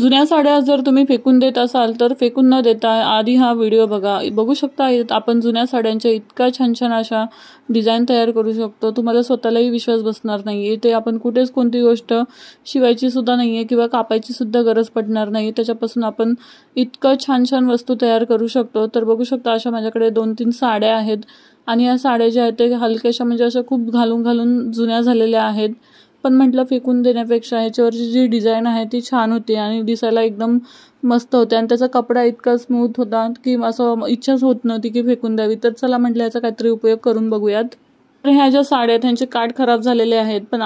जुन्या साड्या जर तुम्ही फेकून देत असाल तर फेकून न देता आधी हा व्हिडिओ बघा. बघू शकता आपण जुन्या साड्यांच्या इतका छान छान अशा डिझाईन तयार करू शकतो. तुम्हाला स्वतःलाही विश्वास बसणार नाही. ते आपण कुठेच कोणती गोष्ट शिवायची सुद्धा नाहीये किंवा कापायची सुद्धा गरज पडणार नाही. त्याच्यापासून आपण इतकं छान छान वस्तू तयार करू शकतो. तर बघू शकता अशा माझ्याकडे 2-3 साड्या आहेत आणि या साड्या ज्या आहेत ते हलक्याशा म्हणजे अशा खूप घालून घालून जुन्या झालेल्या आहेत. पण म्हटलं फेकून देण्यापेक्षा ह्याच्यावरची जी डिझाईन आहे ती छान होती आणि दिसायला एकदम मस्त होते आणि त्याचा कपडा इतका स्मूथ होता की असं इच्छाच होत नव्हती की फेकून द्यावी. तर चला म्हटलं याचा काहीतरी उपयोग करून बघूयात. तर ह्या ज्या साड्या आहेत त्यांचे काठ खराब झालेले आहेत, पण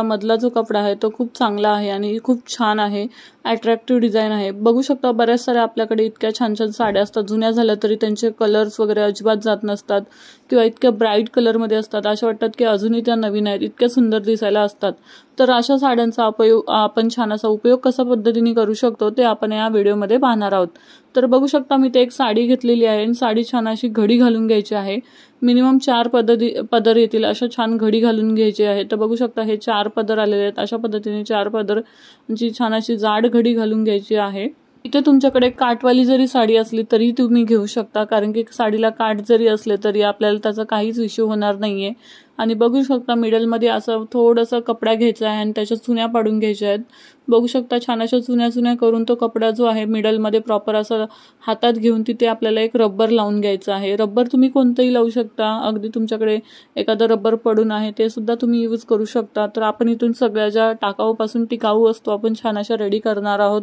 मधला जो कपडा आहे तो खूप चांगला आहे आणि खूप छान आहे. अट्रॅक्टिव्ह डिझाईन आहे. बघू शकता बऱ्याच साऱ्या आपल्याकडे इतक्या छान छान साड्या असतात. जुन्या झाल्या तरी त्यांचे कलर्स वगैरे अजिबात जात नसतात किंवा इतक्या ब्राईट कलरमध्ये असतात. अशा वाटतात की अजूनही त्या नवीन आहेत, इतक्या सुंदर दिसायला असतात. तर अशा साड्यांचा आपण छान असा उपयोग कशा पद्धतीने करू शकतो ते आपण या व्हिडिओमध्ये पाहणार आहोत. तर बघू शकता मी ते एक साडी घेतलेली आहे आणि साडी छान अशी घडी घालून घ्यायची आहे. मिनिमम 4 पदर येतील अशा छान घडी घालून घ्यायची आहे. तर बघू शकता हे 4 पदर आलेले आहेत. अशा पद्धतीने 4 पदरची छान अशी जाड घडी घालून घ्यायची आहे. इथे तुमच्याकडे काठवाली जरी साडी असली तरी तुम्ही घेऊ शकता, कारण की साडीला काठ जरी असले तरी आपल्याला त्याचा काहीच इश्यू होणार नाहीये. आणि बघू शकता मिडलमध्ये असं थोडंसं कपडा घ्यायचा आहे आणि त्याच्या चुन्या पाडून घ्यायच्या आहेत. बघू शकता छान अशा चुन्या करून तो कपडा जो आहे मिडलमध्ये प्रॉपर असं हातात घेऊन तिथे आपल्याला एक रब्बर लावून घ्यायचं आहे. रब्बर तुम्ही कोणतंही लावू शकता. अगदी तुमच्याकडे एखादं रब्बर पडून आहे ते सुद्धा तुम्ही यूज करू शकता. तर आपण इथून सगळ्या ज्या टाकाऊपासून टिकाऊ वस्तू आपण छान अशा रेडी करणार आहोत.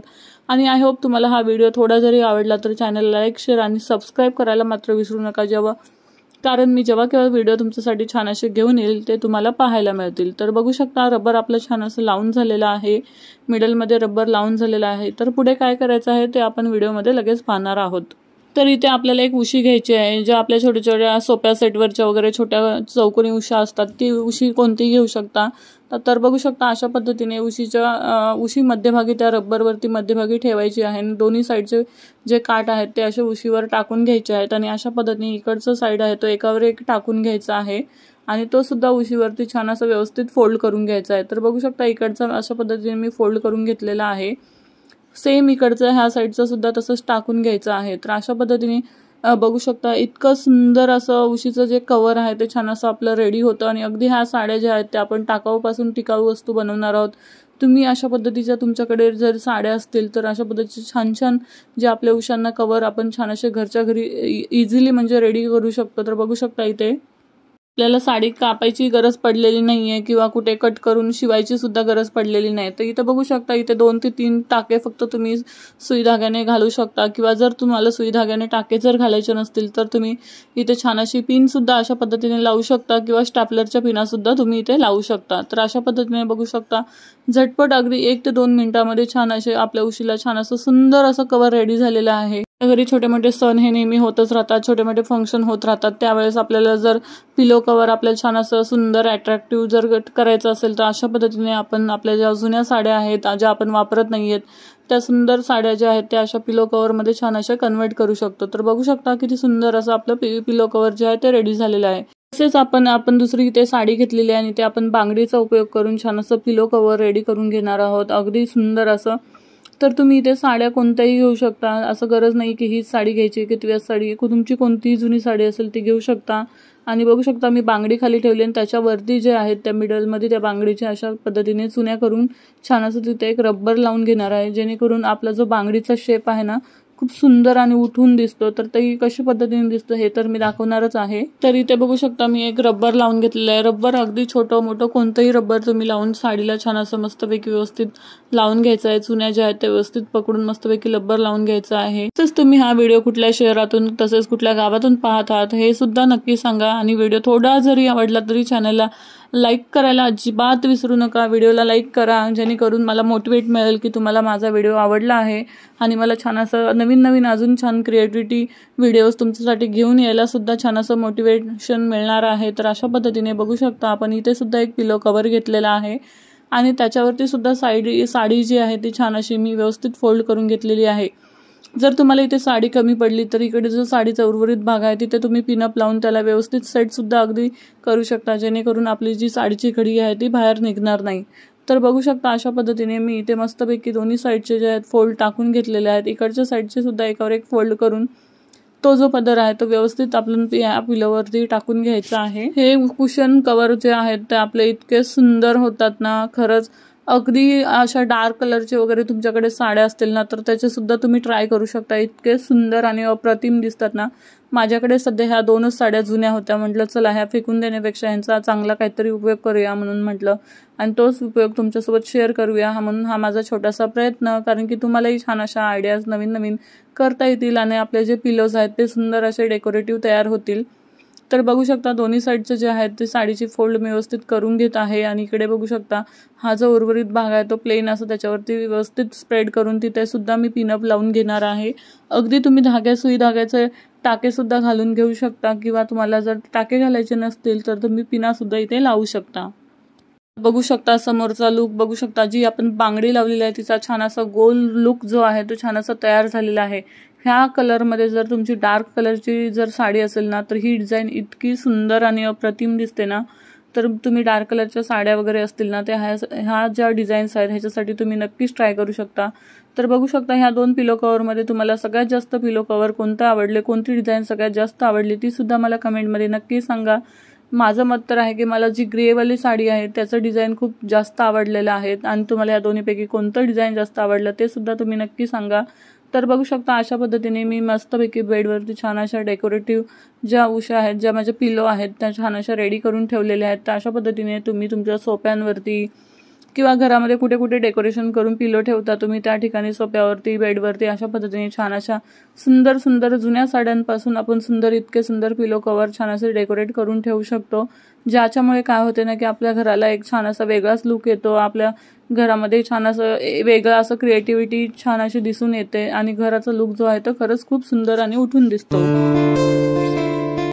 आणि आय होप तुम्हाला हा व्हिडिओ थोडा जरी आवडला तर चॅनलला लाईक, शेअर आणि सबस्क्राईब करायला मात्र विसरू नका. कारण मी जेव्हा केव्हा व्हिडिओ तुमच्यासाठी छान असे घेऊन येईल ते तुम्हाला पाहायला मिळतील. तर बघू शकता रबर आपलं छान असं लावून झालेलं आहे. मिडलमध्ये रबर लावून झालेलं आहे. तर पुढे काय करायचं आहे ते आपण व्हिडिओमध्ये लगेच पाहणार आहोत. तर इथे आपल्याला एक उशी घ्यायची आहे. ज्या आपल्या छोट्या छोट्या सोप्या सेटवरच्या वगैरे छोट्या चौकोनी उशा असतात ती उशी कोणतीही घेऊ शकता. तर बघू शकता अशा पद्धतीने उशी मध्यभागी त्या रब्बरवरती मध्यभागी ठेवायची आहे आणि दोन्ही साईडचे जे काठ आहेत ते असे उशीवर टाकून घ्यायचे आहेत आणि अशा पद्धतीने इकडचा साईड आहे तो एकावर एक टाकून घ्यायचा आहे आणि तो सुद्धा उशीवरती छान असं व्यवस्थित फोल्ड करून घ्यायचा आहे. तर बघू शकता इकडचा अशा पद्धतीने मी फोल्ड करून घेतलेला आहे. सेम इकडचं ह्या साईडचं सुद्धा तसंच टाकून घ्यायचं आहे. तर अशा पद्धतीने बघू शकता इतकं सुंदर असं उशीचं जे कव्हर आहे ते छान असं आपलं रेडी होतं आणि अगदी ह्या साड्या ज्या आहेत त्या आपण टाकाऊपासून टिकाऊ वस्तू बनवणार आहोत. तुम्ही अशा पद्धतीच्या तुमच्याकडे जर साड्या असतील तर अशा पद्धतीचे छान छान जे आपल्या उशांना कव्हर आपण छान असे घरच्या घरी इझिली म्हणजे रेडी करू शकतो. तर बघू शकता इथे आपल्याला साडी कापायची गरज पडलेली नाहीये किंवा कुठे कट करून शिवायची सुद्धा गरज पडलेली नाही. तर इथे बघू शकता इथे 2 ते 3 टाके फक्त तुम्ही सुई धाग्याने घालू शकता किंवा जर तुम्हाला सुई धाग्याने टाके जर घालायचे नसतील तर तुम्ही इथे छान अशी पिन सुद्धा अशा पद्धतीने लावू शकता किंवा स्टॅपलरच्या पिना सुद्धा तुम्ही इथे लावू शकता. तर अशा पद्धतीने बघू शकता झटपट अगदी 1 ते 2 मिनिटांमध्ये छान असे आपल्या उशीला छान असं सुंदर असं कव्हर रेडी झालेलं आहे. घरी छोटे मोठे सण हे नेहमी होतच राहतात, छोटे मोठे फंक्शन होत राहतात. त्यावेळेस आपल्याला जर पिलो कव्हर आपल्याला छान असं सुंदर अट्रॅक्टिव्ह जर करायचं असेल तर अशा पद्धतीने आपण आपल्या ज्या जुन्या साड्या आहेत ज्या आपण वापरत नाहीयेत त्या सुंदर साड्या ज्या आहेत त्या अशा पिलो कव्हरमध्ये छान अशा कन्व्हर्ट करू शकतो. तर बघू शकता किती सुंदर असं आपलं पिलो कव्हर जे आहे ते रेडी झालेलं आहे. तसेच आपण दुसरी इथे साडी घेतलेली आहे आणि ते आपण बांगडीचा उपयोग करून छान असं पिलो कव्हर रेडी करून घेणार आहोत. अगदी सुंदर असं. तर तुम्ही इथे साड्या कोणत्याही घेऊ शकता. असं गरज नाही की हीच साडी घ्यायची की तुझ्या साडी, तुमची कोणतीही जुनी साडी असेल ती घेऊ शकता. आणि बघू शकता मी बांगडी खाली ठेवली आणि त्याच्यावरती जे आहेत त्या मिडलमध्ये त्या बांगडीच्या अशा पद्धतीने चुन्या करून छान असं तिथे एक रब्बर लावून घेणार आहे, जेणेकरून आपला जो बांगडीचा शेप आहे ना खूप सुंदर आणि उठून दिसतो. तर ते कशा पद्धतीने दिसतं हे तर मी दाखवणारच आहे. तर इथे बघू शकता मी एक रब्बर लावून घेतलेलं आहे. रब्बर अगदी छोटं मोठं कोणतंही रब्बर तुम्ही लावून साडीला छान असं मस्तपैकी व्यवस्थित लावून घ्यायचं आहे. चुन्या ज्या आहेत त्या व्यवस्थित पकडून मस्तपैकी रब्बर लावून घ्यायचं आहे. तसेच तुम्ही हा व्हिडिओ कुठल्या शहरातून तसेच कुठल्या गावातून पाहत आहात हे सुद्धा नक्की सांगा. आणि व्हिडिओ थोडा जरी आवडला तरी चॅनलला लाईक करायला अजिबात विसरू नका. व्हिडिओला लाईक करा जेणेकरून मला मोटिवेट मिळेल की तुम्हाला माझा व्हिडिओ आवडला आहे आणि मला छान असं नवीन अजून छान क्रिएटिव्हिटी व्हिडिओज तुमच्यासाठी घेऊन यायला सुद्धा छान असं मोटिवेशन मिळणार आहे. तर अशा पद्धतीने बघू शकता आपण इथे सुद्धा एक पिलो कव्हर घेतलेला आहे आणि त्याच्यावरती सुद्धा साडी जी आहे ती छान अशी मी व्यवस्थित फोल्ड करून घेतलेली आहे. जर तुम्हाला इथे साडी कमी पडली तर इकडे जो साडीचा उर्वरित भाग आहे तिथे तुम्ही पिनअप लावून त्याला व्यवस्थित सेट सुद्धा अगदी करू शकता, जेणेकरून आपली जी साडीची घडी आहे ती बाहेर निघणार नाही. तर बघू शकता अशा पद्धतीने मी इथे मस्तपैकी दोन्ही साईडचे जे आहेत फोल्ड टाकून घेतलेले आहेत. इकडच्या साईडचे सुद्धा एकावर एक फोल्ड करून तो जो पदर आहे तो व्यवस्थित आपण या पिलोवरती टाकून घ्यायचा आहे. हे कुशन कव्हर जे आहेत ते आपले इतके सुंदर होतात ना, खरंच अगदी अशा डार्क कलरचे वगैरे तुमच्याकडे साड्या असतील ना तर त्याचे सुद्धा तुम्ही ट्राय करू शकता. इतके सुंदर आणि अप्रतिम दिसतात ना. माझ्याकडे सध्या ह्या 2च साड्या जुन्या होत्या. म्हटलं चला ह्या फेकून देण्यापेक्षा ह्यांचा चांगला काहीतरी उपयोग करूया म्हणून म्हटलं, आणि तोच उपयोग तुमच्यासोबत शेअर करूया म्हणून हा माझा छोटासा प्रयत्न. कारण की तुम्हालाही छान अशा आयडियाज नवीन नवीन करता येतील आणि आपले जे पिलोज आहेत ते सुंदर असे डेकोरेटिव्ह तयार होतील. तर बघू शकता दोन्ही साईडचे जे आहेत ते साडीची फोल्ड मी व्यवस्थित करून घेत आहे. आणि इकडे बघू शकता हा जो उर्वरित भाग आहे तो प्लेन असं त्याच्यावरती व्यवस्थित स्प्रेड करून तिथे सुद्धा मी पिनअप लावून घेणार आहे. अगदी तुम्ही सुई धाग्याचे टाके सुद्धा घालून घेऊ शकता, किंवा तुम्हाला जर टाके घालायचे नसतील तर तुम्ही पिना सुद्धा इथे लावू शकता. बघू शकता समोरचा लुक बघू शकता. जी आपण बांगडी लावलेली आहे तिचा छान असा गोल लुक जो आहे तो छान असा तयार झालेला आहे. ह्या कलरमध्ये जर तुमची डार्क कलरची जर साडी असेल ना तर ही डिझाईन इतकी सुंदर आणि अप्रतिम दिसते ना. तर तुम्ही डार्क कलरच्या साड्या वगैरे असतील ना त्या ह्या ज्या डिझाईन्स आहेत ह्याच्यासाठी तुम्ही नक्कीच ट्राय करू शकता. तर बघू शकता ह्या 2 पिलो कव्हरमध्ये तुम्हाला सगळ्यात जास्त पिलो कव्हर कोणतं आवडले, कोणती डिझाईन सगळ्यात जास्त आवडली ती सुद्धा मला कमेंटमध्ये नक्की सांगा. माझं मत तर आहे की मला जी ग्रेवाली साडी आहे त्याचं डिझाईन खूप जास्त आवडलेलं आहे, आणि तुम्हाला या दोन्हीपैकी कोणतं डिझाईन जास्त आवडलं ते सुद्धा तुम्ही नक्की सांगा. तर बघू शकता अशा पद्धतीने मी मस्तपैकी बेडवरती छान अशा डेकोरेटिव्ह ज्या उशा आहेत, ज्या माझ्या पिलो आहेत त्या छान अशा रेडी करून ठेवलेल्या आहेत. तर अशा पद्धतीने तुम्ही तुमच्या सोफ्यांवरती किंवा घरामध्ये कुठे कुठे डेकोरेशन करून पिलो ठेवता तुम्ही त्या ठिकाणी सोफ्यावरती बेडवरती अशा पद्धतीने छान अशा सुंदर सुंदर जुन्या साड्यांपासून आपण इतके सुंदर पिलो कव्हर छान असे डेकोरेट करून ठेवू शकतो. ज्याच्यामुळे काय होते ना की आपल्या घराला एक छान असा वेगळाच लुक येतो. आपल्या घरामध्ये छान असं वेगळं असं क्रिएटिव्हिटी छान अशी दिसून येते आणि घराचा लुक जो आहे तो खरंच खूप सुंदर आणि उठून दिसतो.